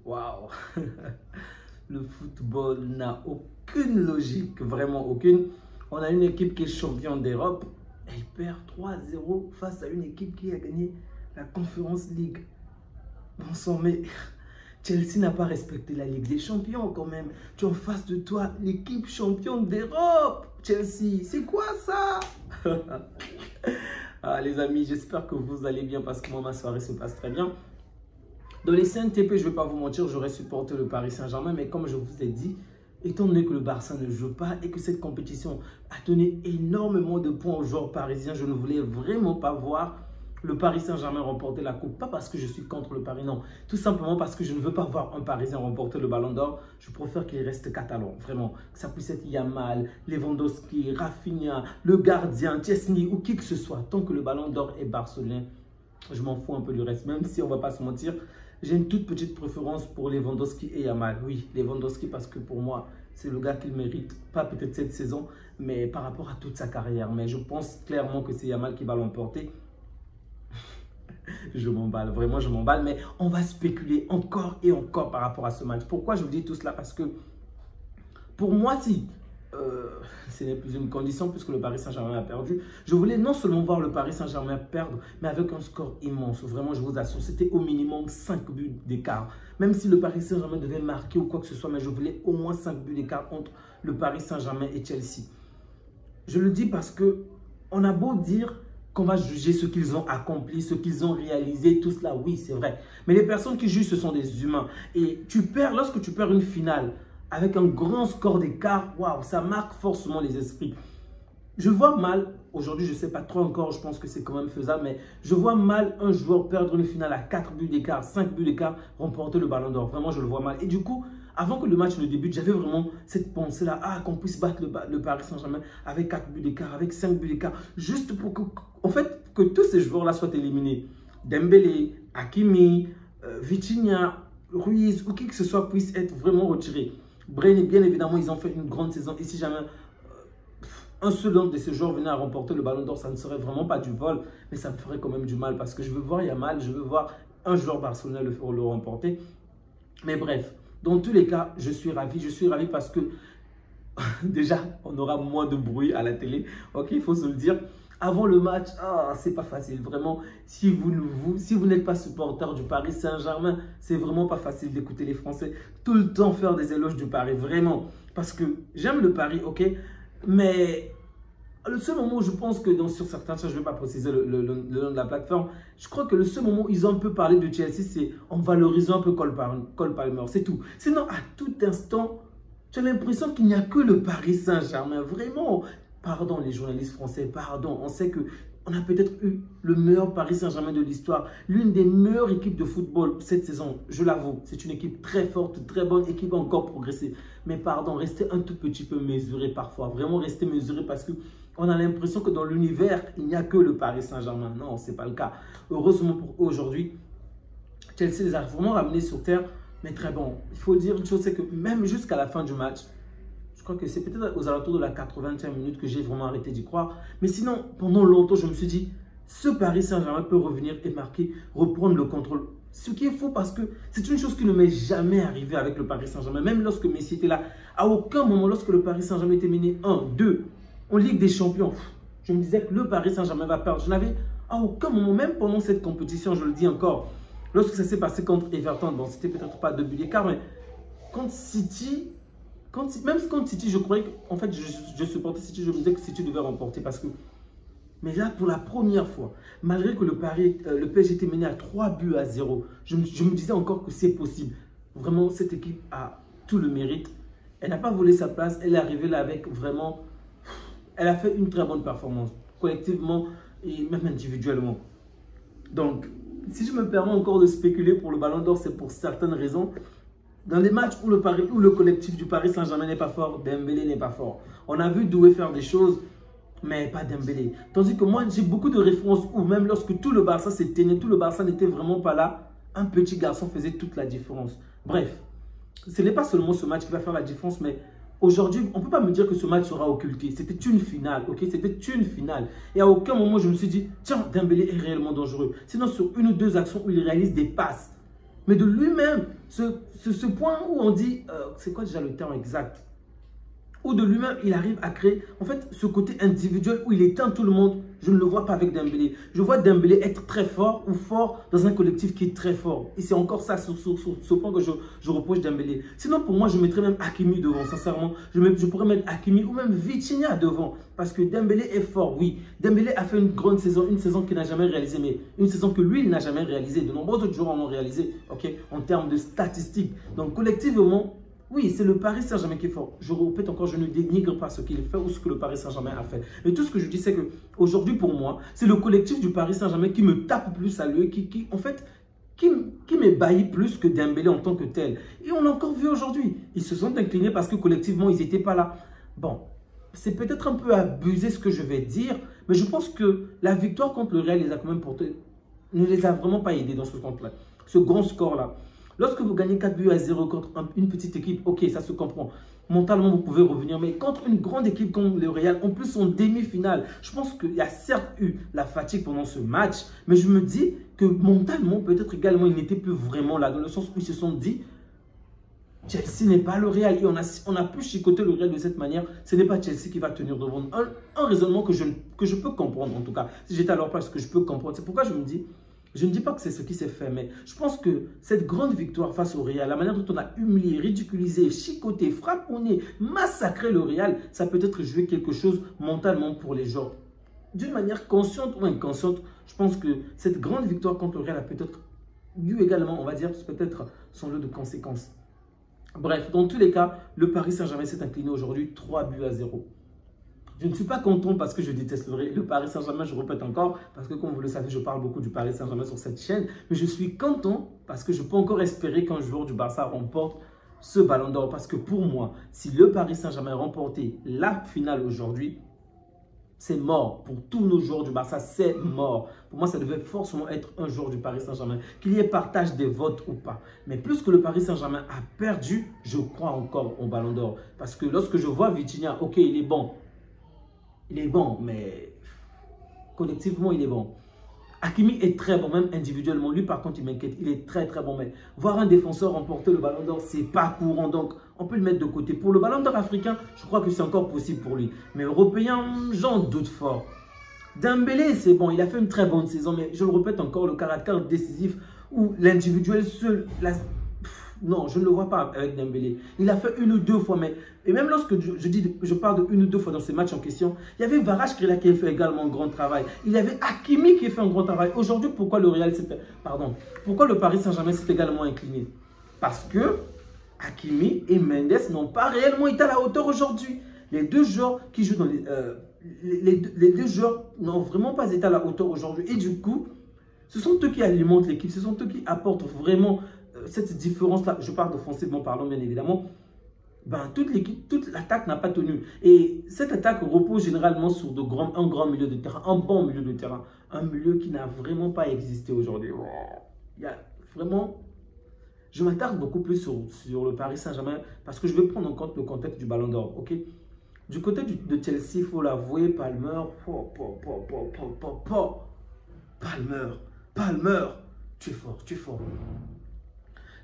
Waouh. Le football n'a aucune logique, vraiment aucune. On a une équipe qui est championne d'Europe. Elle perd 3-0 face à une équipe qui a gagné la Conference League. Bon sang, mais Chelsea n'a pas respecté la Ligue des Champions quand même. Tu as en face de toi l'équipe championne d'Europe. Chelsea, c'est quoi ça? Ah, les amis, j'espère que vous allez bien parce que moi, ma soirée se passe très bien. Dans les CNTP, je ne vais pas vous mentir, j'aurais supporté le Paris Saint-Germain, mais comme je vous ai dit, étant donné que le Barça ne joue pas et que cette compétition a donné énormément de points aux joueurs parisiens, je ne voulais vraiment pas voir le Paris Saint-Germain remporter la coupe. Pas parce que je suis contre le Paris, non. Tout simplement parce que je ne veux pas voir un Parisien remporter le Ballon d'Or. Je préfère qu'il reste catalan, vraiment. Que ça puisse être Yamal, Lewandowski, Rafinha, le gardien, Chesney ou qui que ce soit. Tant que le Ballon d'Or est barcelonais, je m'en fous un peu du reste. Même si on ne va pas se mentir, j'ai une toute petite préférence pour Lewandowski et Yamal. Oui, Lewandowski parce que pour moi, c'est le gars qu'il mérite. Pas peut-être cette saison, mais par rapport à toute sa carrière. Mais je pense clairement que c'est Yamal qui va l'emporter. Je m'emballe, vraiment je m'emballe. Mais on va spéculer encore et encore par rapport à ce match. Pourquoi je vous dis tout cela? Parce que pour moi, si ce n'est plus une condition puisque le Paris Saint-Germain a perdu, je voulais non seulement voir le Paris Saint-Germain perdre, mais avec un score immense. Vraiment, je vous assure, c'était au minimum 5 buts d'écart. Même si le Paris Saint-Germain devait marquer ou quoi que ce soit, mais je voulais au moins 5 buts d'écart entre le Paris Saint-Germain et Chelsea. Je le dis parce que on a beau dire qu'on va juger ce qu'ils ont accompli, ce qu'ils ont réalisé, tout cela, oui, c'est vrai. Mais les personnes qui jugent, ce sont des humains. Et lorsque tu perds une finale avec un grand score d'écart, waouh, ça marque forcément les esprits. Je vois mal, aujourd'hui je ne sais pas trop encore, je pense que c'est quand même faisable, mais je vois mal un joueur perdre une finale à 4 buts d'écart, 5 buts d'écart, remporter le Ballon d'Or. Vraiment, je le vois mal. Et du coup, avant que le match ne débute, j'avais vraiment cette pensée-là, qu'on puisse battre le Paris Saint-Germain avec 4 buts d'écart, avec 5 buts d'écart, juste pour que, en fait, que tous ces joueurs-là soient éliminés. Dembélé, Hakimi, Vitinha, Ruiz ou qui que ce soit puisse être vraiment retiré. Bien évidemment, ils ont fait une grande saison. Et si jamais un seul de ces joueurs venait à remporter le Ballon d'Or, ça ne serait vraiment pas du vol, mais ça me ferait quand même du mal parce que je veux voir Yamal, je veux voir un joueur barcelonais le remporter. Mais bref, dans tous les cas, je suis ravi parce que déjà, on aura moins de bruit à la télé, ok, il faut se le dire. Avant le match, c'est pas facile, vraiment. Si vous n'êtes pas supporter du Paris Saint-Germain, c'est vraiment pas facile d'écouter les Français tout le temps faire des éloges du Paris, vraiment. Parce que j'aime le Paris, ok, mais le seul moment où je pense que sur certains, je ne vais pas préciser le nom de la plateforme, je crois que le seul moment où ils ont un peu parlé de Chelsea, c'est en valorisant un peu Cole Palmer, c'est tout. Sinon, à tout instant, j'ai l'impression qu'il n'y a que le Paris Saint-Germain, vraiment. Pardon les journalistes français, pardon, on sait qu'on a peut-être eu le meilleur Paris Saint-Germain de l'histoire, l'une des meilleures équipes de football cette saison, je l'avoue. C'est une équipe très forte, très bonne, équipe à encore progresser. Mais pardon, restez un tout petit peu mesuré parfois, vraiment restez mesuré parce qu'on a l'impression que dans l'univers, il n'y a que le Paris Saint-Germain. Non, ce n'est pas le cas. Heureusement pour aujourd'hui, Chelsea les a vraiment ramenés sur terre, mais très bon. Il faut dire une chose, c'est que même jusqu'à la fin du match, je crois que c'est peut-être aux alentours de la 80e minute que j'ai vraiment arrêté d'y croire. Mais sinon, pendant longtemps, je me suis dit, ce Paris Saint-Germain peut revenir et marquer, reprendre le contrôle. Ce qui est faux parce que c'est une chose qui ne m'est jamais arrivée avec le Paris Saint-Germain. Même lorsque Messi était là, à aucun moment, lorsque le Paris Saint-Germain était mené 1, 2, en Ligue des Champions, je me disais que le Paris Saint-Germain va perdre. Je n'avais à aucun moment, même pendant cette compétition, je le dis encore, lorsque ça s'est passé contre Everton, bon, c'était peut-être pas 2 buts d'écart, mais contre City... Même contre City, je croyais qu'en fait, je supportais City, je me disais que City devait remporter parce que... Mais là, pour la première fois, malgré que le PSG était mené à 3 buts à 0, je me disais encore que c'est possible. Vraiment, cette équipe a tout le mérite. Elle n'a pas volé sa place, elle est arrivée là avec vraiment... Elle a fait une très bonne performance, collectivement et même individuellement. Donc, si je me permets encore de spéculer pour le Ballon d'Or, c'est pour certaines raisons. Dans les matchs où le collectif du Paris Saint-Germain n'est pas fort, Dembélé n'est pas fort. On a vu Doué faire des choses, mais pas Dembélé. Tandis que moi, j'ai beaucoup de références où même lorsque tout le Barça s'éteignait, tout le Barça n'était vraiment pas là, un petit garçon faisait toute la différence. Bref, ce n'est pas seulement ce match qui va faire la différence, mais aujourd'hui, on ne peut pas me dire que ce match sera occulté. C'était une finale, ok? C'était une finale. Et à aucun moment, je me suis dit, tiens, Dembélé est réellement dangereux. Sinon, sur une ou deux actions où il réalise des passes, mais de lui-même, ce point où on dit, c'est quoi déjà le terme exact? Où de lui-même, il arrive à créer, en fait, ce côté individuel où il éteint tout le monde. Je ne le vois pas avec Dembélé. Je vois Dembélé être très fort ou fort dans un collectif qui est très fort. Et c'est encore ça, sur ce point que je reproche Dembélé. Sinon, pour moi, je mettrais même Hakimi devant, sincèrement. Je pourrais mettre Hakimi ou même Vitinha devant. Parce que Dembélé est fort, oui. Dembélé a fait une grande saison, une saison qu'il n'a jamais réalisée, mais une saison que lui, il n'a jamais réalisée. De nombreux autres joueurs en ont réalisé, ok, en termes de statistiques. Donc, collectivement, oui, c'est le Paris Saint-Germain qui est fort. Je répète encore, je ne dénigre pas ce qu'il fait ou ce que le Paris Saint-Germain a fait. Mais tout ce que je dis, c'est qu'aujourd'hui, pour moi, c'est le collectif du Paris Saint-Germain qui me tape plus à l'œil, qui m'ébahit plus que Dembélé en tant que tel. Et on l'a encore vu aujourd'hui. Ils se sont inclinés parce que collectivement, ils n'étaient pas là. Bon, c'est peut-être un peu abusé ce que je vais dire, mais je pense que la victoire contre le Real les a quand même portés, ne les a vraiment pas aidés dans ce compte-là, ce grand score-là. Lorsque vous gagnez 4-0 contre une petite équipe, ok, ça se comprend. Mentalement, vous pouvez revenir. Mais contre une grande équipe comme le Real, en plus en demi-finale, je pense qu'il y a certes eu la fatigue pendant ce match. Mais je me dis que mentalement, peut-être également, ils n'étaient plus vraiment là. Dans le sens où ils se sont dit, Chelsea n'est pas le Real. Et on a pu chicoter le Real de cette manière. Ce n'est pas Chelsea qui va tenir devant. Un raisonnement que je peux comprendre, en tout cas. Si j'étais à leur place, que je peux comprendre. C'est pourquoi je me dis... Je ne dis pas que c'est ce qui s'est fait, mais je pense que cette grande victoire face au Real, la manière dont on a humilié, ridiculisé, chicoté, frapponné, massacré le Real, ça peut être joué quelque chose mentalement pour les joueurs. D'une manière consciente ou inconsciente, je pense que cette grande victoire contre le Real a peut-être eu également, on va dire, peut-être son lot de conséquences. Bref, dans tous les cas, le Paris Saint-Germain s'est incliné aujourd'hui 3-0. Je ne suis pas content parce que je déteste le Paris Saint-Germain, je répète encore, parce que comme vous le savez, je parle beaucoup du Paris Saint-Germain sur cette chaîne. Mais je suis content parce que je peux encore espérer qu'un joueur du Barça remporte ce ballon d'or. Parce que pour moi, si le Paris Saint-Germain remportait la finale aujourd'hui, c'est mort. Pour tous nos joueurs du Barça, c'est mort. Pour moi, ça devait forcément être un joueur du Paris Saint-Germain. Qu'il y ait partage des votes ou pas. Mais plus que le Paris Saint-Germain a perdu, je crois encore au ballon d'or. Parce que lorsque je vois Vitinha, ok, il est bon. Il est bon, mais collectivement, il est bon. Hakimi est très bon, même individuellement. Lui, par contre, il m'inquiète. Il est très, très bon. Mais voir un défenseur remporter le ballon d'or, c'est pas courant. Donc, on peut le mettre de côté. Pour le ballon d'or africain, je crois que c'est encore possible pour lui. Mais européen, j'en doute fort. Dembélé, c'est bon. Il a fait une très bonne saison. Mais je le répète encore, le caractère décisif ou l'individuel seul... Non, je ne le vois pas avec Dembélé. Il a fait une ou deux fois, et même lorsque je parle de une ou deux fois dans ces matchs en question, il y avait Varach qui a fait également un grand travail. Il y avait Hakimi qui a fait un grand travail. Aujourd'hui, pourquoi pourquoi le Paris Saint-Germain s'est également incliné? Parce que Hakimi et Mendes n'ont pas réellement été à la hauteur aujourd'hui. Les deux joueurs qui jouent dans les deux joueurs n'ont vraiment pas été à la hauteur aujourd'hui. Et du coup, ce sont eux qui alimentent l'équipe, ce sont eux qui apportent vraiment cette différence-là. Je parle offensivement parlant, bien évidemment. Ben, toute l'attaque n'a pas tenu. Et cette attaque repose généralement sur un grand milieu de terrain, un bon milieu de terrain. Un milieu qui n'a vraiment pas existé aujourd'hui. Il y a vraiment... Je m'attarde beaucoup plus sur le Paris Saint-Germain parce que je vais prendre en compte le contexte du Ballon d'Or. Okay? Du côté de Chelsea, il faut l'avouer, Palmer, Palmer, tu es fort, tu es fort.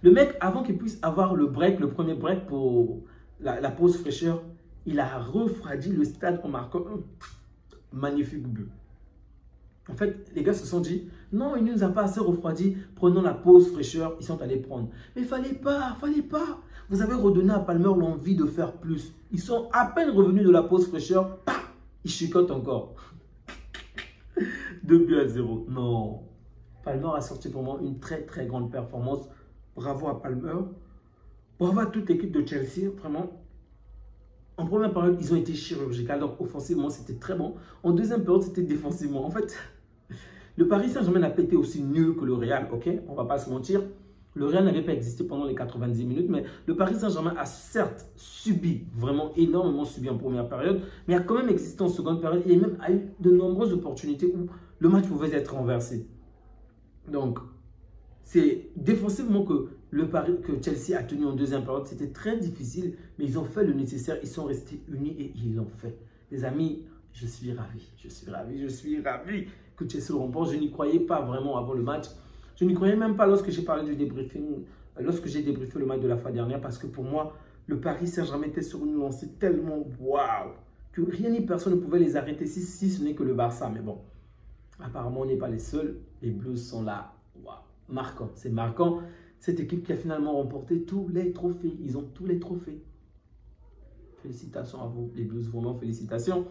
Le mec, avant qu'il puisse avoir le premier break pour la pause fraîcheur, il a refroidi le stade en marquant un magnifique but. En fait, les gars se sont dit, non, il ne nous a pas assez refroidi, prenons la pause fraîcheur, ils sont allés prendre. Mais fallait pas. Vous avez redonné à Palmer l'envie de faire plus. Ils sont à peine revenus de la pause fraîcheur, ils chicotent encore. 2-0. Non. Palmer a sorti vraiment une très très grande performance. Bravo à Palmer. Bravo à toute l'équipe de Chelsea. Vraiment. En première période, ils ont été chirurgicaux. Donc, offensivement, c'était très bon. En deuxième période, c'était défensivement. En fait, le Paris Saint-Germain n'a pas été aussi nul que le Real. Ok, on ne va pas se mentir. Le Real n'avait pas existé pendant les 90 minutes. Mais le Paris Saint-Germain a certes subi, vraiment énormément subi en première période. Mais a quand même existé en seconde période. Et même a eu de nombreuses opportunités où le match pouvait être renversé. Donc, c'est défensivement que Chelsea a tenu en deuxième période. C'était très difficile, mais ils ont fait le nécessaire. Ils sont restés unis et ils l'ont fait. Les amis, je suis ravi. Je suis ravi que Chelsea le remporte. Je n'y croyais pas vraiment avant le match. Je n'y croyais même pas lorsque j'ai parlé du débriefing, lorsque j'ai débriefé le match de la fois dernière, parce que pour moi, le Paris Saint-Germain était sur une lancée tellement waouh que rien ni personne ne pouvait les arrêter si ce n'est que le Barça. Mais bon, apparemment, on n'est pas les seuls. Les Blues sont là. Waouh, marquant, c'est marquant. Cette équipe qui a finalement remporté tous les trophées. Ils ont tous les trophées. Félicitations à vous, les Blues, vraiment félicitations.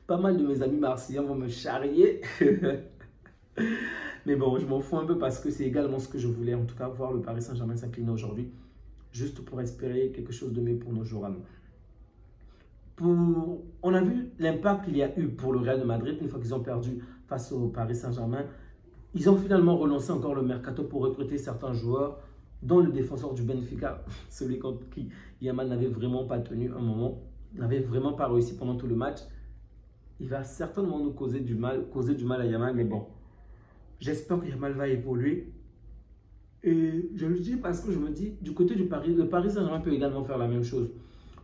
Pas mal de mes amis marseillais vont me charrier. Mais bon, je m'en fous un peu parce que c'est également ce que je voulais. En tout cas, voir le Paris Saint-Germain s'incliner aujourd'hui. Juste pour espérer quelque chose de mieux pour nos joueurs à nous. On a vu l'impact qu'il y a eu pour le Real de Madrid une fois qu'ils ont perdu face au Paris Saint-Germain. Ils ont finalement relancé encore le mercato pour recruter certains joueurs, dont le défenseur du Benfica, celui contre qui Yamal n'avait vraiment pas tenu un moment, n'avait vraiment pas réussi pendant tout le match. Il va certainement nous causer du mal à Yamal, mais bon, j'espère que Yamal va évoluer. Et je le dis parce que je me dis, du côté du Paris, le Paris Saint-Germain peut également faire la même chose.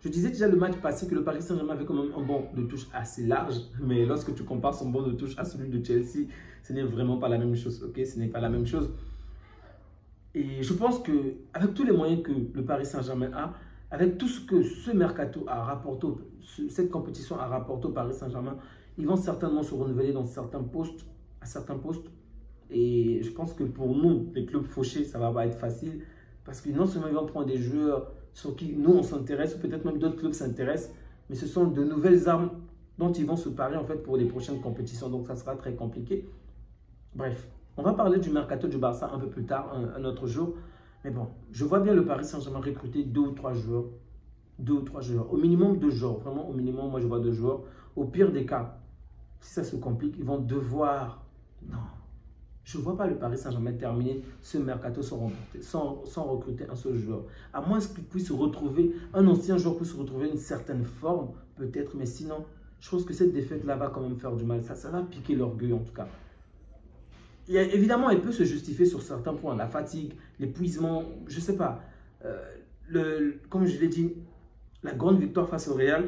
Je disais déjà le match passé que le Paris Saint-Germain avait quand même un banc de touche assez large, mais lorsque tu compares son banc de touche à celui de Chelsea, ce n'est vraiment pas la même chose, ok? Ce n'est pas la même chose. Et je pense qu'avec tous les moyens que le Paris Saint-Germain a, avec tout ce que ce mercato a rapporté, cette compétition a rapporté au Paris Saint-Germain, ils vont certainement se renouveler dans certains postes, à certains postes. Et je pense que pour nous, les clubs fauchés, ça ne va pas être facile. Parce que non seulement ils vont prendre des joueurs sur qui nous on s'intéresse, ou peut-être même d'autres clubs s'intéressent, mais ce sont de nouvelles armes dont ils vont se parer en fait pour les prochaines compétitions. Donc ça sera très compliqué. Bref, on va parler du mercato du Barça un peu plus tard, un autre jour. Mais bon, je vois bien le Paris Saint-Germain recruter 2 ou 3 joueurs. 2 ou 3 joueurs. Au minimum 2 joueurs. Vraiment, au minimum, moi je vois 2 joueurs. Au pire des cas, si ça se complique, ils vont devoir... Non. Je ne vois pas le Paris Saint-Germain terminer ce mercato sans recruter un seul joueur. À moins qu'il puisse retrouver, un ancien joueur puisse retrouver une certaine forme, peut-être, mais sinon, je pense que cette défaite-là va quand même faire du mal. Ça va piquer l'orgueil en tout cas. Évidemment, elle peut se justifier sur certains points. La fatigue, l'épuisement, je ne sais pas. Comme je l'ai dit, la grande victoire face au Real,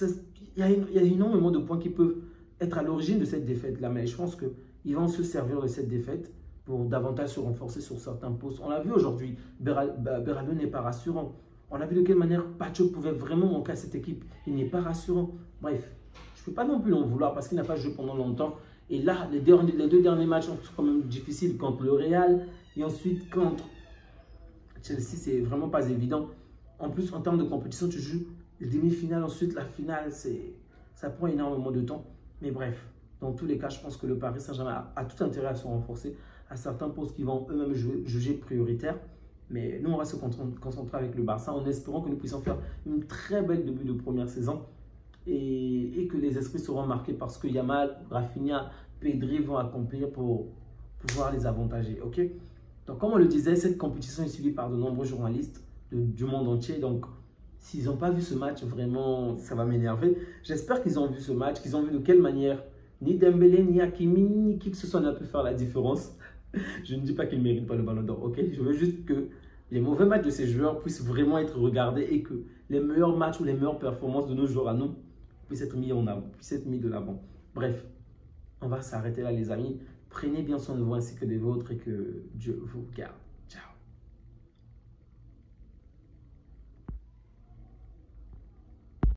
il y a énormément de points qui peuvent être à l'origine de cette défaite-là. Mais je pense qu'ils vont se servir de cette défaite pour davantage se renforcer sur certains postes. On l'a vu aujourd'hui, Beraldo n'est pas rassurant. On a vu de quelle manière Pacho pouvait vraiment manquer à cette équipe. Il n'est pas rassurant. Bref, je ne peux pas non plus l'en vouloir parce qu'il n'a pas joué pendant longtemps. Et là, les 2 derniers matchs sont quand même difficiles contre le Real et ensuite contre Chelsea. C'est vraiment pas évident. En plus, en termes de compétition, tu joues les demi-finales, ensuite la finale. Ça prend énormément de temps. Mais bref, dans tous les cas, je pense que le Paris Saint-Germain a tout intérêt à se renforcer à certains postes qui vont eux-mêmes juger prioritaires. Mais nous, on va se concentrer avec le Barça en espérant que nous puissions faire une très belle début de première saison. Et que les esprits seront marqués parce que Yamal, Rafinha, Pedri vont accomplir pour pouvoir les avantager. Ok? Donc, comme on le disait, cette compétition est suivie par de nombreux journalistes du monde entier. Donc, s'ils n'ont pas vu ce match, vraiment, ça va m'énerver. J'espère qu'ils ont vu ce match, qu'ils ont vu de quelle manière ni Dembélé, ni Hakimi, ni qui que ce soit n'a pu faire la différence. Je ne dis pas qu'ils ne méritent pas le ballon d'or. Ok? Je veux juste que les mauvais matchs de ces joueurs puissent vraiment être regardés et que les meilleurs matchs ou les meilleures performances de nos joueurs à nous puissent être mis en avant, puissent être mis de l'avant. Bref, on va s'arrêter là les amis. Prenez bien soin de vous ainsi que des vôtres et que Dieu vous garde.